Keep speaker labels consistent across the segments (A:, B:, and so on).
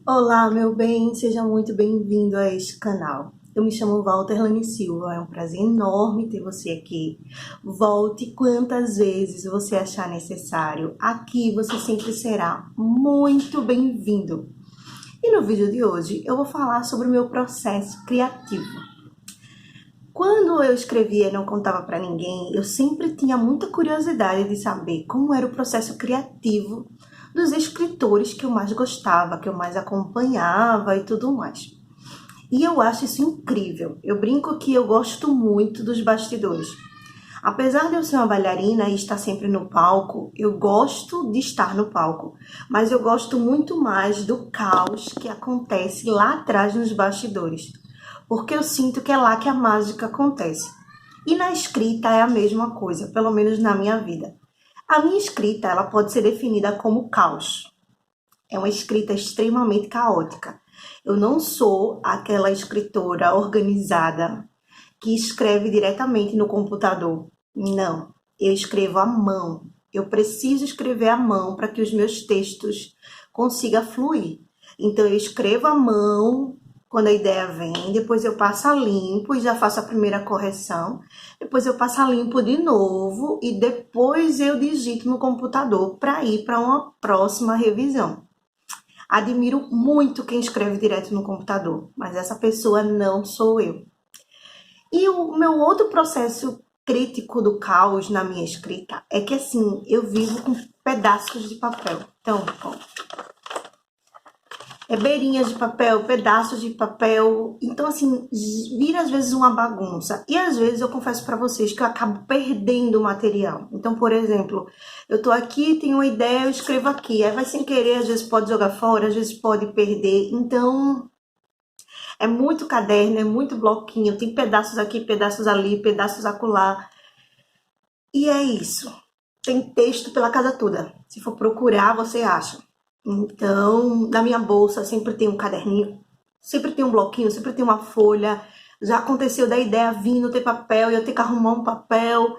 A: Olá, meu bem, seja muito bem-vindo a este canal. Eu me chamo Walterlane Silva, é um prazer enorme ter você aqui. Volte quantas vezes você achar necessário. Aqui você sempre será muito bem-vindo. E no vídeo de hoje eu vou falar sobre o meu processo criativo. Quando eu escrevia e não contava para ninguém, eu sempre tinha muita curiosidade de saber como era o processo criativo dos escritores que eu mais gostava, que eu mais acompanhava e tudo mais. E eu acho isso incrível. Eu brinco que eu gosto muito dos bastidores. Apesar de eu ser uma bailarina e estar sempre no palco, eu gosto de estar no palco, mas eu gosto muito mais do caos que acontece lá atrás nos bastidores, porque eu sinto que é lá que a mágica acontece. E na escrita é a mesma coisa, pelo menos na minha vida. A minha escrita, ela pode ser definida como caos. É uma escrita extremamente caótica. Eu não sou aquela escritora organizada que escreve diretamente no computador. Não, eu escrevo à mão. Eu preciso escrever à mão para que os meus textos consigam fluir. Então eu escrevo à mão quando a ideia vem, depois eu passo a limpo e já faço a primeira correção, depois eu passo a limpo de novo e depois eu digito no computador para ir para uma próxima revisão. Admiro muito quem escreve direto no computador, mas essa pessoa não sou eu. E o meu outro processo crítico do caos na minha escrita é que, assim, eu vivo com pedaços de papel. Então, ó, beirinhas de papel, pedaços de papel. Então, assim, vira às vezes uma bagunça. E às vezes eu confesso para vocês que eu acabo perdendo o material. Então, por exemplo, eu tô aqui, tenho uma ideia, eu escrevo aqui. Aí vai sem querer, às vezes pode jogar fora, às vezes pode perder. Então, é muito caderno, é muito bloquinho, tem pedaços aqui, pedaços ali, pedaços acolá. E é isso. Tem texto pela casa toda. Se for procurar, você acha. Então, na minha bolsa sempre tem um caderninho, sempre tem um bloquinho, sempre tem uma folha. Já aconteceu da ideia vir não ter papel e eu ter que arrumar um papel.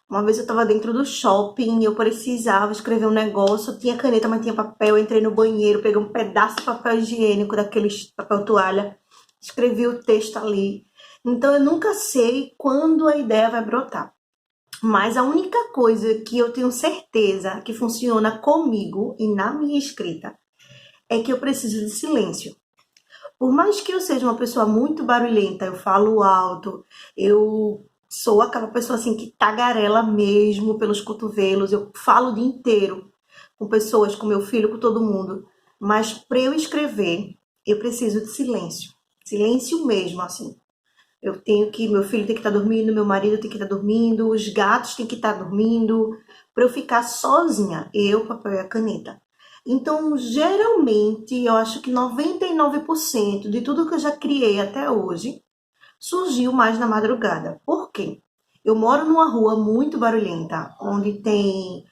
A: Uma vez eu estava dentro do shopping, eu precisava escrever um negócio, tinha caneta, mas tinha papel. Eu entrei no banheiro, peguei um pedaço de papel higiênico, daquele papel toalha, escrevi o texto ali. Então eu nunca sei quando a ideia vai brotar. Mas a única coisa que eu tenho certeza que funciona comigo e na minha escrita é que eu preciso de silêncio. Por mais que eu seja uma pessoa muito barulhenta, eu falo alto, eu sou aquela pessoa assim que tagarela mesmo pelos cotovelos, eu falo o dia inteiro com pessoas, com meu filho, com todo mundo. Mas para eu escrever, eu preciso de silêncio. Silêncio mesmo, assim. Meu filho tem que estar dormindo, meu marido tem que estar dormindo, os gatos têm que estar dormindo, para eu ficar sozinha, eu, papel e a caneta. Então, geralmente, eu acho que 99% de tudo que eu já criei até hoje surgiu mais na madrugada. Por quê? Eu moro numa rua muito barulhenta, onde tem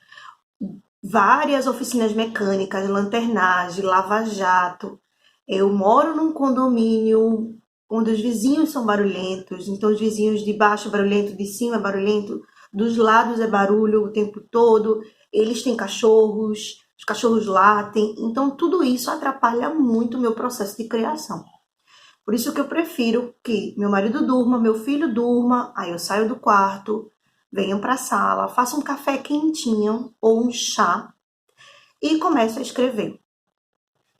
A: várias oficinas mecânicas, lanternagem, lava-jato. Eu moro num condomínio onde os vizinhos são barulhentos, então os vizinhos de baixo é barulhento, de cima é barulhento, dos lados é barulho o tempo todo, eles têm cachorros, os cachorros latem, então tudo isso atrapalha muito o meu processo de criação. Por isso que eu prefiro que meu marido durma, meu filho durma, aí eu saio do quarto, venho para a sala, faço um café quentinho ou um chá e começo a escrever.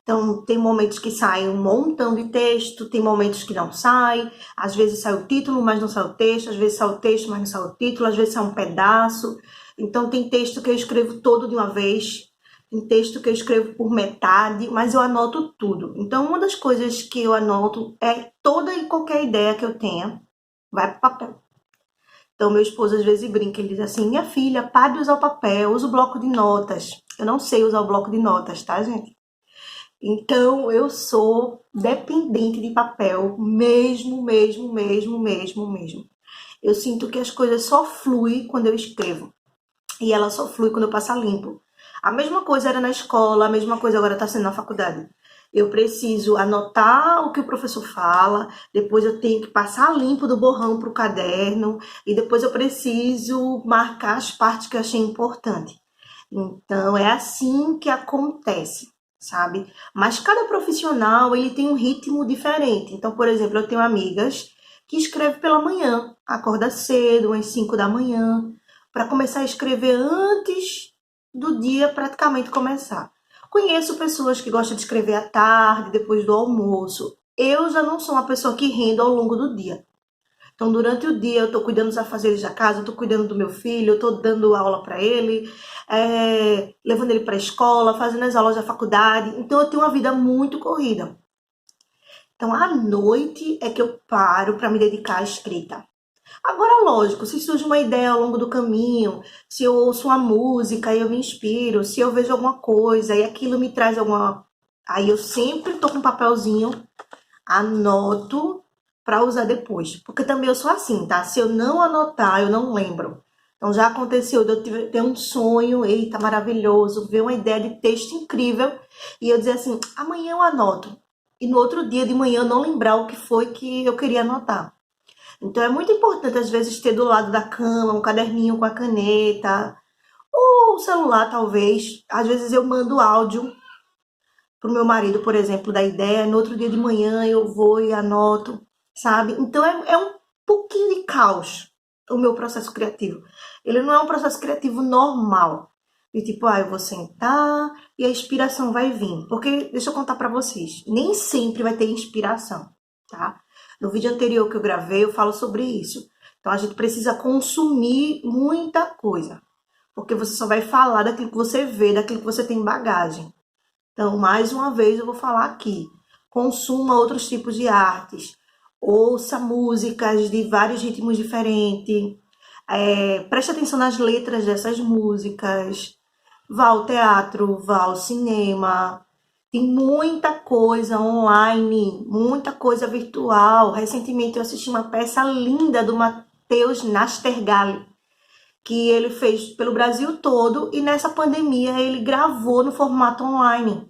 A: Então, tem momentos que sai um montão de texto, tem momentos que não sai, às vezes sai o título, mas não sai o texto, às vezes sai o texto, mas não sai o título, às vezes sai um pedaço. Então, tem texto que eu escrevo todo de uma vez, tem texto que eu escrevo por metade, mas eu anoto tudo. Então, uma das coisas que eu anoto é toda e qualquer ideia que eu tenha, vai para papel. Então, meu esposo às vezes brinca, ele diz assim: minha filha, pare de usar o papel, usa o bloco de notas. Eu não sei usar o bloco de notas, tá, gente? Então, eu sou dependente de papel, mesmo. Eu sinto que as coisas só fluem quando eu escrevo. E ela só flui quando eu passo a limpo. A mesma coisa era na escola, a mesma coisa agora está sendo na faculdade. Eu preciso anotar o que o professor fala, depois eu tenho que passar a limpo do borrão para o caderno, e depois eu preciso marcar as partes que eu achei importante. Então, é assim que acontece. sabe? Mas cada profissional, ele tem um ritmo diferente. Então, por exemplo, eu tenho amigas que escrevem pela manhã, acorda cedo, às 5 da manhã, para começar a escrever antes do dia praticamente começar. Conheço pessoas que gostam de escrever à tarde, depois do almoço. Eu já não sou uma pessoa que rendo ao longo do dia. Então, durante o dia, eu estou cuidando dos afazeres da casa, eu estou cuidando do meu filho, eu estou dando aula para ele, levando ele para a escola, fazendo as aulas da faculdade. Então, eu tenho uma vida muito corrida. Então, à noite é que eu paro para me dedicar à escrita. Agora, lógico, se surge uma ideia ao longo do caminho, se eu ouço uma música e eu me inspiro, se eu vejo alguma coisa e aquilo me traz alguma. Aí eu sempre tô com um papelzinho, anoto para usar depois. Porque também eu sou assim, tá? Se eu não anotar, eu não lembro. Então já aconteceu de eu ter um sonho, eita, maravilhoso, ver uma ideia de texto incrível e eu dizer assim, amanhã eu anoto. E no outro dia de manhã eu não lembrar o que foi que eu queria anotar. Então é muito importante, às vezes, ter do lado da cama um caderninho com a caneta, ou o celular, talvez. Às vezes eu mando áudio pro meu marido, por exemplo, da ideia, no outro dia de manhã eu vou e anoto, sabe? Então é um pouquinho de caos o meu processo criativo. Ele não é um processo criativo normal. E tipo, eu vou sentar e a inspiração vai vir. Porque, deixa eu contar pra vocês, nem sempre vai ter inspiração, tá? No vídeo anterior que eu gravei, eu falo sobre isso. Então, a gente precisa consumir muita coisa. Porque você só vai falar daquilo que você vê, daquilo que você tem bagagem. Então, mais uma vez, eu vou falar aqui. Consuma outros tipos de artes. Ouça músicas de vários ritmos diferentes. Preste atenção nas letras dessas músicas. Vá ao teatro, vá ao cinema. Tem muita coisa online, muita coisa virtual. Recentemente eu assisti uma peça linda do Matheus Nastergalli, que ele fez pelo Brasil todo e nessa pandemia ele gravou no formato online.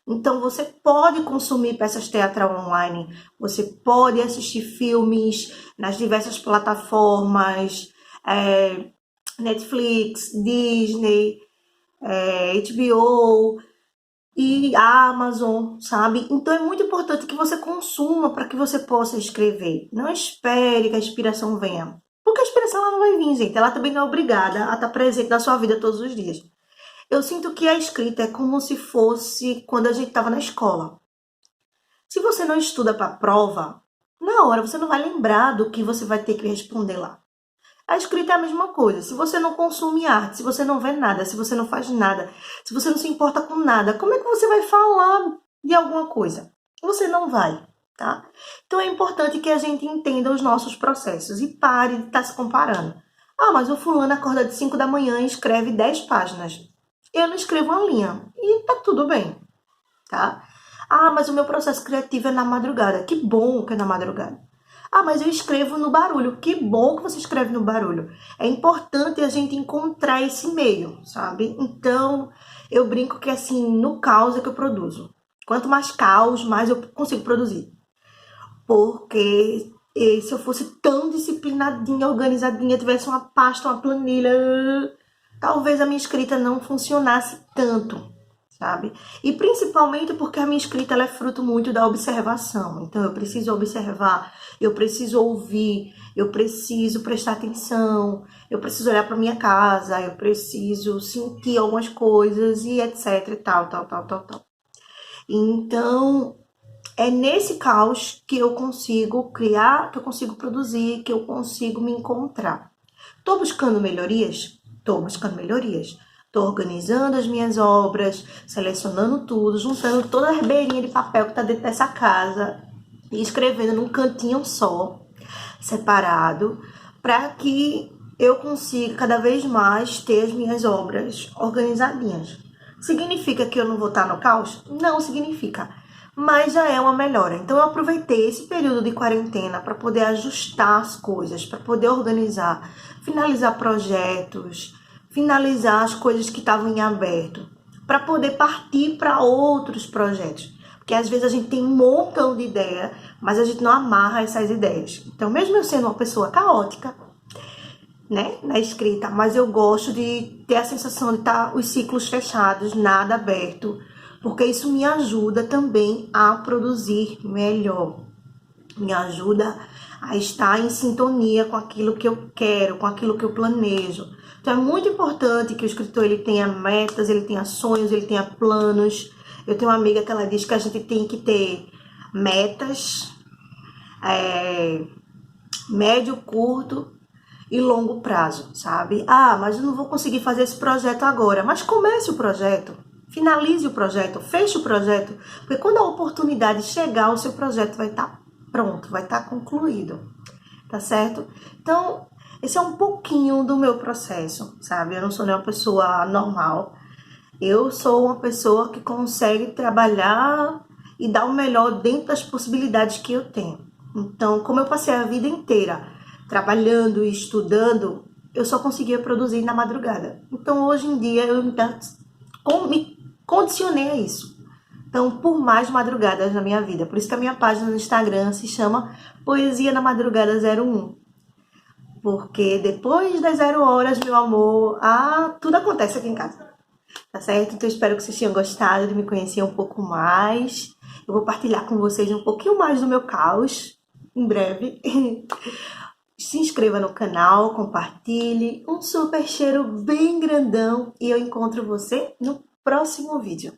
A: Então você pode consumir peças teatrais online, você pode assistir filmes nas diversas plataformas, Netflix, Disney, HBO e Amazon, sabe? Então é muito importante que você consuma para que você possa escrever. Não espere que a inspiração venha. Porque a inspiração ela não vai vir, gente. Ela também não é obrigada a estar presente na sua vida todos os dias. Eu sinto que a escrita é como se fosse quando a gente estava na escola. Se você não estuda para a prova, na hora você não vai lembrar do que você vai ter que responder lá. A escrita é a mesma coisa. Se você não consome arte, se você não vê nada, se você não faz nada, se você não se importa com nada, como é que você vai falar de alguma coisa? Você não vai, tá? Então é importante que a gente entenda os nossos processos e pare de estar se comparando. Mas o fulano acorda de 5 da manhã e escreve 10 páginas. Eu não escrevo uma linha. E tá tudo bem, tá? Mas o meu processo criativo é na madrugada. Que bom que é na madrugada. Mas eu escrevo no barulho. Que bom que você escreve no barulho. É importante a gente encontrar esse meio, sabe? Então, eu brinco que assim, no caos é que eu produzo. Quanto mais caos, mais eu consigo produzir. Porque se eu fosse tão disciplinadinha, organizadinha, tivesse uma pasta, uma planilha, talvez a minha escrita não funcionasse tanto, sabe? E principalmente porque a minha escrita ela é fruto muito da observação. Então eu preciso observar, eu preciso ouvir, eu preciso prestar atenção, eu preciso olhar para minha casa, eu preciso sentir algumas coisas e etc e tal. Então é nesse caos que eu consigo criar, que eu consigo produzir, que eu consigo me encontrar. Tô buscando melhorias? Tô buscando melhorias. Tô organizando as minhas obras, selecionando tudo, juntando toda a ribeirinha de papel que tá dentro dessa casa e escrevendo num cantinho só, separado, para que eu consiga cada vez mais ter as minhas obras organizadinhas. Significa que eu não vou estar no caos? Não significa, mas já é uma melhora. Então eu aproveitei esse período de quarentena para poder ajustar as coisas, para poder organizar, finalizar projetos, finalizar as coisas que estavam em aberto, para poder partir para outros projetos. Porque às vezes a gente tem um montão de ideia, mas a gente não amarra essas ideias. Então, mesmo eu sendo uma pessoa caótica, né, na escrita, mas eu gosto de ter a sensação de estar os ciclos fechados, nada aberto, porque isso me ajuda também a produzir melhor, me ajuda a estar em sintonia com aquilo que eu quero, com aquilo que eu planejo. Então é muito importante que o escritor ele tenha metas, ele tenha sonhos, ele tenha planos. Eu tenho uma amiga que ela diz que a gente tem que ter metas, médio, curto e longo prazo, sabe? Ah, mas eu não vou conseguir fazer esse projeto agora. Mas comece o projeto, finalize o projeto, feche o projeto, porque quando a oportunidade chegar, o seu projeto vai estar pronto, vai estar concluído, tá certo? Então, esse é um pouquinho do meu processo, sabe? Eu não sou nem uma pessoa normal, eu sou uma pessoa que consegue trabalhar e dar o melhor dentro das possibilidades que eu tenho. Então, como eu passei a vida inteira trabalhando e estudando, eu só conseguia produzir na madrugada. Então, hoje em dia, eu me condicionei a isso. Então, por mais madrugadas na minha vida. Por isso que a minha página no Instagram se chama Poesia na Madrugada 01. Porque depois das 0 horas, meu amor, tudo acontece aqui em casa. Tá certo? Então, eu espero que vocês tenham gostado de me conhecer um pouco mais. Eu vou partilhar com vocês um pouquinho mais do meu caos, em breve. Se inscreva no canal, compartilhe. Um super cheiro bem grandão e eu encontro você no próximo vídeo.